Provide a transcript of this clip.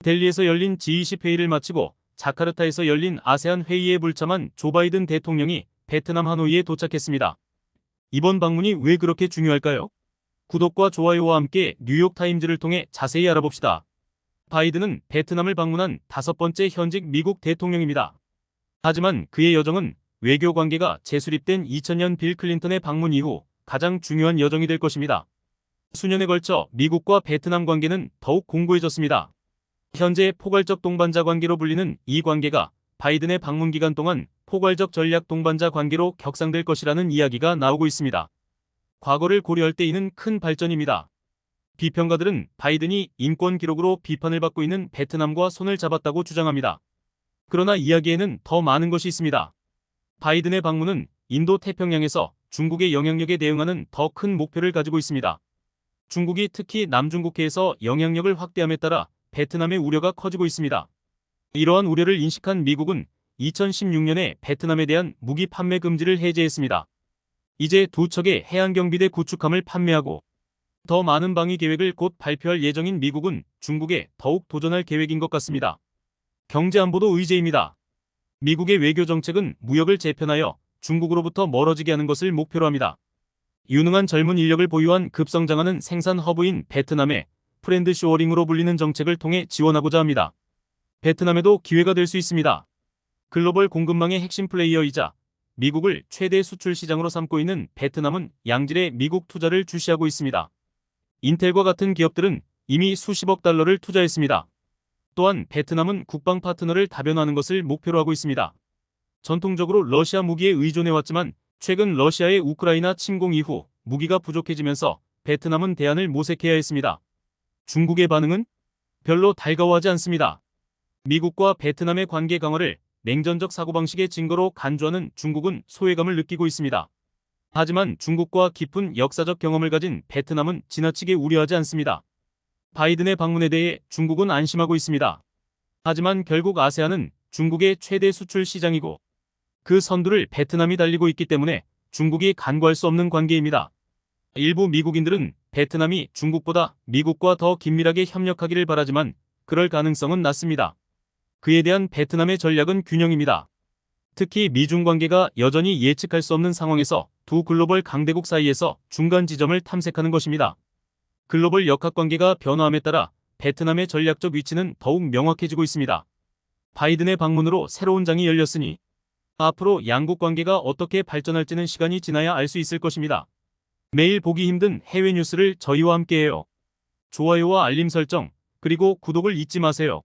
델리에서 열린 G20 회의를 마치고 자카르타에서 열린 아세안 회의에 불참한 조 바이든 대통령이 베트남 하노이에 도착했습니다. 이번 방문이 왜 그렇게 중요할까요? 구독과 좋아요와 함께 뉴욕타임즈를 통해 자세히 알아봅시다. 바이든은 베트남을 방문한 5번째 현직 미국 대통령입니다. 하지만 그의 여정은 외교 관계가 재수립된 2000년 빌 클린턴의 방문 이후 가장 중요한 여정이 될 것입니다. 수년에 걸쳐 미국과 베트남 관계는 더욱 공고해졌습니다. 현재 포괄적 동반자 관계로 불리는 이 관계가 바이든의 방문 기간 동안 포괄적 전략 동반자 관계로 격상될 것이라는 이야기가 나오고 있습니다. 과거를 고려할 때 이는 큰 발전입니다. 비평가들은 바이든이 인권 기록으로 비판을 받고 있는 베트남과 손을 잡았다고 주장합니다. 그러나 이야기에는 더 많은 것이 있습니다. 바이든의 방문은 인도 태평양에서 중국의 영향력에 대응하는 더 큰 목표를 가지고 있습니다. 중국이 특히 남중국해에서 영향력을 확대함에 따라 베트남의 우려가 커지고 있습니다. 이러한 우려를 인식한 미국은 2016년에 베트남에 대한 무기 판매 금지를 해제했습니다. 이제 두 척의 해안경비대 구축함을 판매하고 더 많은 방위 계획을 곧 발표할 예정인 미국은 중국에 더욱 도전할 계획인 것 같습니다. 경제안보도 의제입니다. 미국의 외교 정책은 무역을 재편하여 중국으로부터 멀어지게 하는 것을 목표로 합니다. 유능한 젊은 인력을 보유한 급성장하는 생산 허브인 베트남에 프렌드 쇼어링으로 불리는 정책을 통해 지원하고자 합니다. 베트남에도 기회가 될 수 있습니다. 글로벌 공급망의 핵심 플레이어이자 미국을 최대 수출 시장으로 삼고 있는 베트남은 양질의 미국 투자를 주시하고 있습니다. 인텔과 같은 기업들은 이미 수십억 달러를 투자했습니다. 또한 베트남은 국방 파트너를 다변화하는 것을 목표로 하고 있습니다. 전통적으로 러시아 무기에 의존해왔지만 최근 러시아의 우크라이나 침공 이후 무기가 부족해지면서 베트남은 대안을 모색해야 했습니다. 중국의 반응은 별로 달가워하지 않습니다. 미국과 베트남의 관계 강화를 냉전적 사고방식의 증거로 간주하는 중국은 소외감을 느끼고 있습니다. 하지만 중국과 깊은 역사적 경험을 가진 베트남은 지나치게 우려하지 않습니다. 바이든의 방문에 대해 중국은 안심하고 있습니다. 하지만 결국 아세안은 중국의 최대 수출 시장이고 그 선두를 베트남이 달리고 있기 때문에 중국이 간과할 수 없는 관계입니다. 일부 미국인들은 베트남이 중국보다 미국과 더 긴밀하게 협력하기를 바라지만 그럴 가능성은 낮습니다. 그에 대한 베트남의 전략은 균형입니다. 특히 미중 관계가 여전히 예측할 수 없는 상황에서 두 글로벌 강대국 사이에서 중간 지점을 탐색하는 것입니다. 글로벌 역학관계가 변화함에 따라 베트남의 전략적 위치는 더욱 명확해지고 있습니다. 바이든의 방문으로 새로운 장이 열렸으니 앞으로 양국 관계가 어떻게 발전할지는 시간이 지나야 알 수 있을 것입니다. 매일 보기 힘든 해외 뉴스를 저희와 함께해요. 좋아요와 알림 설정, 그리고 구독을 잊지 마세요.